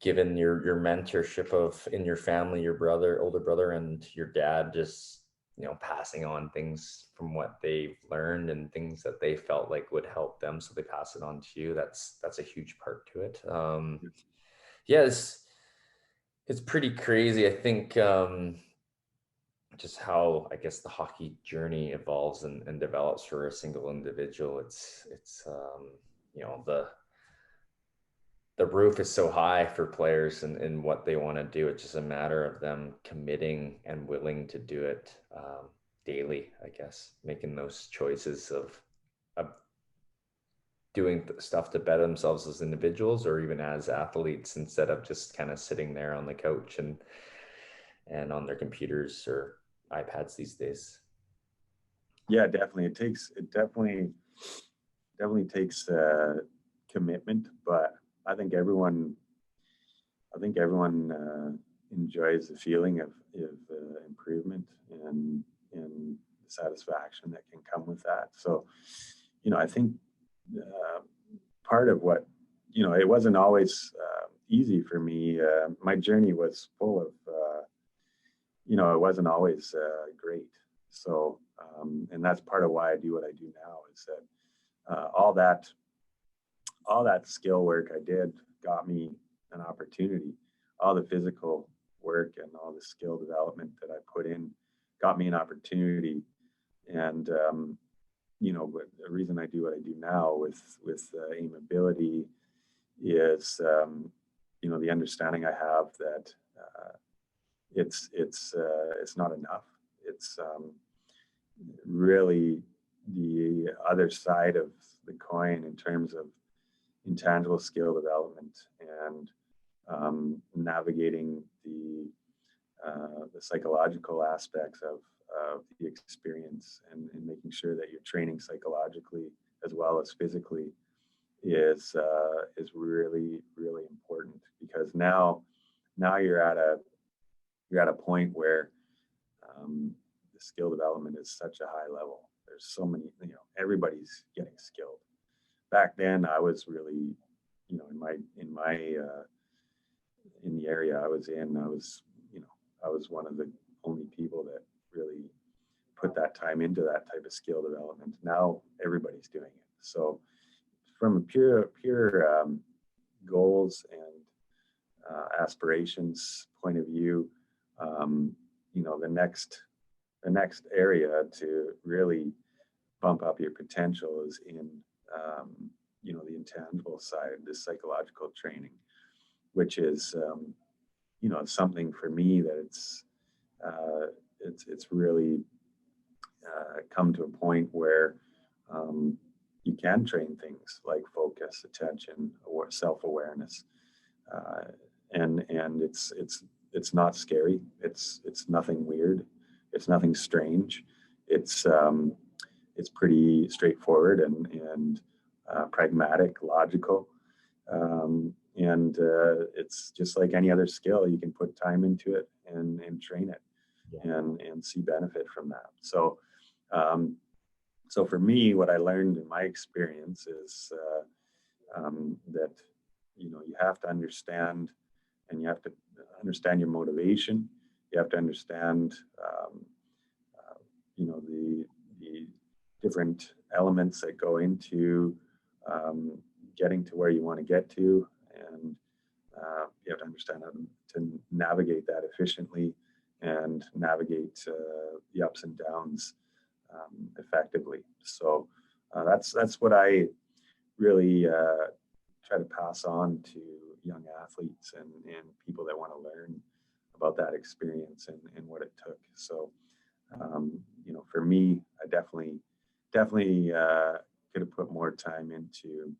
given your mentorship of in your family, your brother, older brother, and your dad, just passing on things from what they've learned and things that they felt like would help them, so they pass it on to you. That's a huge part to it. Yeah, it's pretty crazy. I think just how, I guess, the hockey journey evolves and develops for a single individual. It's the roof is so high for players and what they want to do. It's just a matter of them committing and willing to do it daily, I guess, making those choices of doing stuff to better themselves as individuals or even as athletes, instead of just kind of sitting there on the couch and on their computers or iPads these days. Yeah, definitely. It definitely takes commitment, but I think everyone enjoys the feeling of improvement and satisfaction that can come with that. So, I think part of what, it wasn't always easy for me. My journey was full of, it wasn't always great. So, and that's part of why I do what I do now, is that all that skill work I did got me an opportunity. All the physical work and all the skill development that I put in got me an opportunity. And, but the reason I do what I do now with aim ability is, the understanding I have that it's not enough. It's really the other side of the coin in terms of intangible skill development and navigating the psychological aspects of the experience and making sure that you're training psychologically as well as physically is really, really important, because now you're at a point where the skill development is such a high level. There's so many, everybody's getting skilled. Back then I was really, in the area I was in, I was one of the only people that really put that time into that type of skill development. Now everybody's doing it. So from a pure goals and aspirations point of view, the next area to really bump up your potential is in the intangible side, the psychological training, which is something for me that it's really come to a point where you can train things like focus, attention, or self-awareness, and it's not scary. It's nothing weird. It's nothing strange. It's pretty straightforward and pragmatic, logical, and it's just like any other skill. You can put time into it and train it, yeah, and see benefit from that. So so for me, what I learned in my experience is that you have to understand, and you have to understand your motivation. You have to understand the different elements that go into getting to where you want to get to, and you have to understand how to navigate that efficiently and navigate the ups and downs effectively. So that's what I really try to pass on to young athletes and people that want to learn about that experience and what it took. So for me, I definitely could have put more time into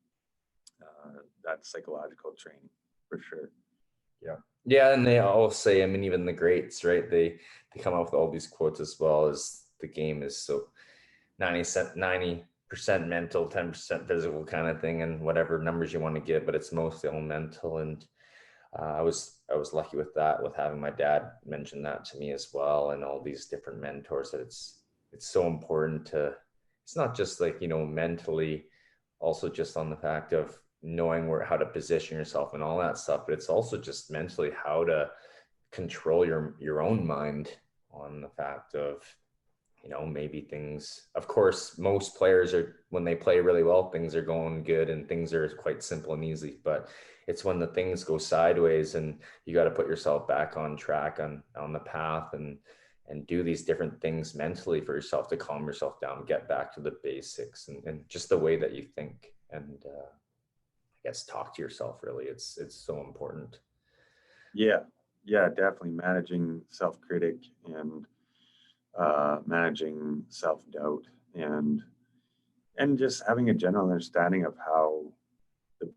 that psychological training, for sure. Yeah, and they all say, I mean, even the greats, right? They come up with all these quotes as well, as the game is so 90% mental, 10% physical kind of thing, and whatever numbers you want to give, but it's mostly all mental. And I was lucky with that, with having my dad mention that to me as well, and all these different mentors, that it's so important to, it's not just like, mentally, also just on the fact of knowing where how to position yourself and all that stuff, but it's also just mentally how to control your own mind on the fact of, maybe things, of course, most players are, when they play really well, things are going good and things are quite simple and easy, but it's when the things go sideways and you got to put yourself back on track, on the path, and do these different things mentally for yourself to calm yourself down, get back to the basics, and just the way that you think, and I guess talk to yourself. Really, it's so important. Yeah, yeah, definitely managing self-critic and managing self-doubt, and just having a general understanding of how the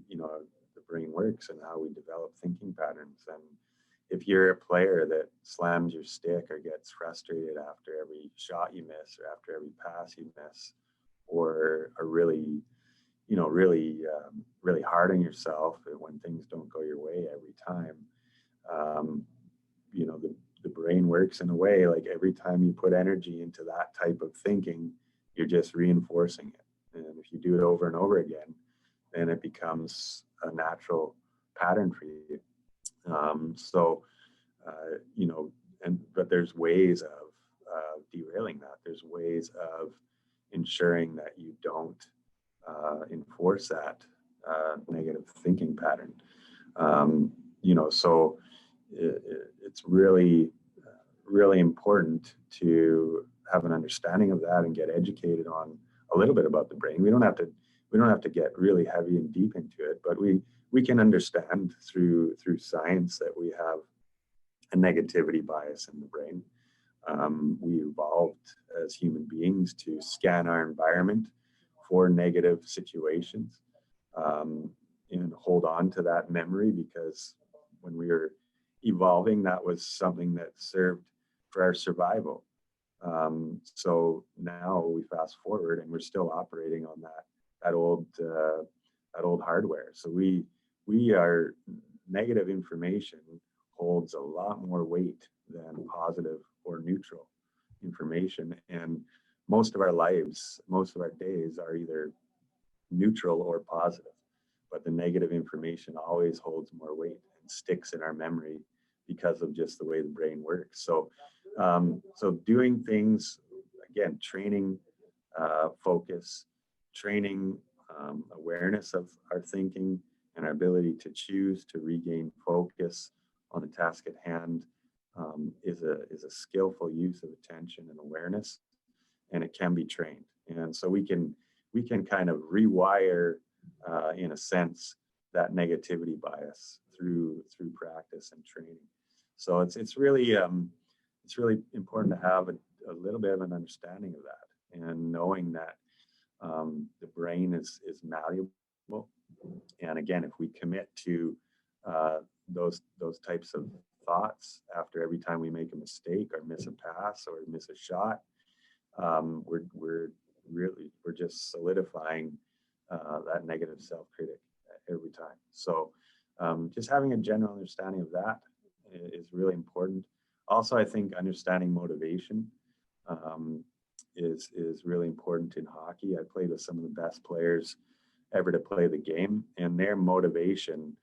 you know the brain works and how we develop thinking patterns. And if you're a player that slams your stick or gets frustrated after every shot you miss or after every pass you miss, or are really really hard on yourself when things don't go your way every time, um, the brain works in a way like every time you put energy into that type of thinking, you're just reinforcing it. And if you do it over and over again, then it becomes a natural pattern for you. So, you know, but there's ways of derailing that. There's ways of ensuring that you don't enforce that negative thinking pattern. So it's really, really important to have an understanding of that and get educated on a little bit about the brain. We don't have to get really heavy and deep into it, but we can understand through science that we have a negativity bias in the brain. We evolved as human beings to scan our environment for negative situations, um, and hold on to that memory, because when we were evolving, that was something that served for our survival. So now we fast forward and we're still operating on that old hardware. So we are negative information holds a lot more weight than positive or neutral information, and most of our lives, most of our days are either neutral or positive, but the negative information always holds more weight and sticks in our memory because of just the way the brain works. So doing things, again, training focus, training awareness of our thinking and our ability to choose to regain focus on the task at hand, is a skillful use of attention and awareness, and it can be trained. And so we can kind of rewire, in a sense, that negativity bias through practice and training. So it's really important to have a little bit of an understanding of that, and knowing that the brain is malleable. And again, if we commit to those types of thoughts after every time we make a mistake or miss a pass or miss a shot, we're just solidifying that negative self-critic every time. So just having a general understanding of that is really important. Also, I think understanding motivation is really important in hockey. I played with some of the best players ever to play the game, and their motivation,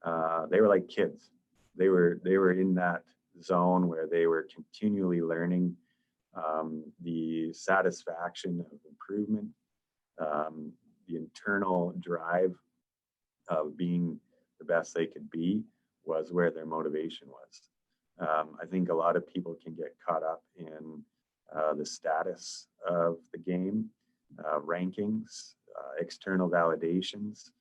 they were like kids. They were in that zone where they were continually learning, the satisfaction of improvement, the internal drive of being the best they could be was where their motivation was. I think a lot of people can get caught up in the status of the game, rankings, external validations.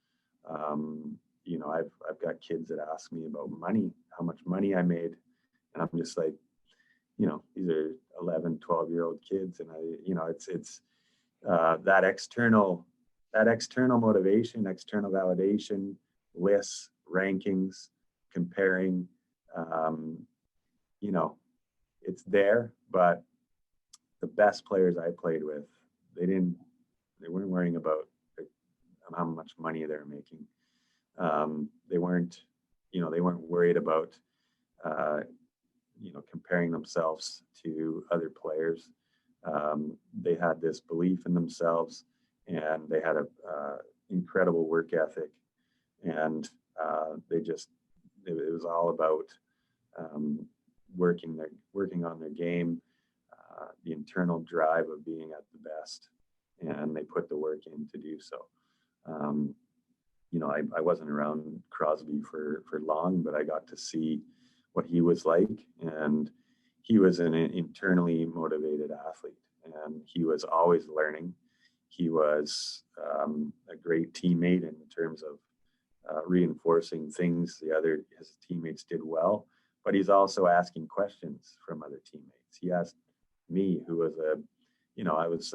I've got kids that ask me about money, how much money I made, and I'm just like, these are 11, 12-year-old kids, and it's that external motivation, external validation, lists, rankings, comparing. Um, it's there, but the best players I played with, they weren't worrying about how much money they're making. They weren't worried about comparing themselves to other players. They had this belief in themselves, and they had incredible work ethic, and it was all about um, working on their game, the internal drive of being at the best, and they put the work in to do so. Um, I wasn't around Crosby for long, but I got to see what he was like, and he was an internally motivated athlete, and he was always learning. He was a great teammate in terms of reinforcing things his teammates did well, but he's also asking questions from other teammates. He asked me, who was I was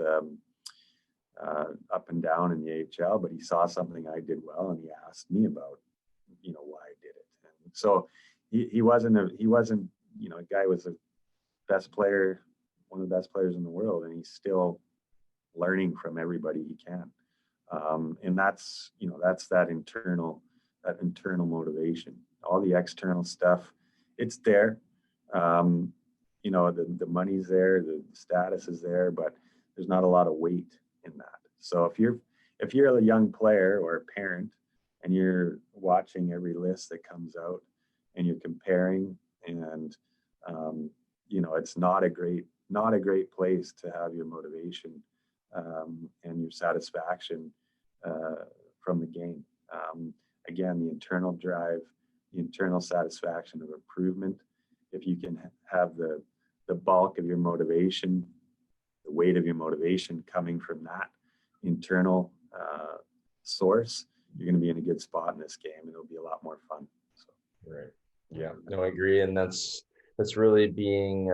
up and down in the AHL, but he saw something I did well, and he asked me about, why I did it. And so he wasn't a guy was the best player, one of the best players in the world, and he's still learning from everybody he can. And that's that internal motivation. All the external stuff, it's there. The money's there, the status is there, but there's not a lot of weight in that. So if you're a young player or a parent and you're watching every list that comes out and you're comparing, and it's not a great place to have your motivation and your satisfaction from the game. Again, the internal drive, the internal satisfaction of improvement. If you can have the bulk of your motivation, the weight of your motivation coming from that internal source, you're going to be in a good spot in this game, and it'll be a lot more fun. So. Right. Yeah. No, I agree, and that's really being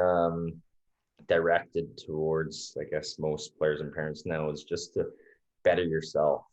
directed towards, I guess, most players and parents now, is just to better yourself.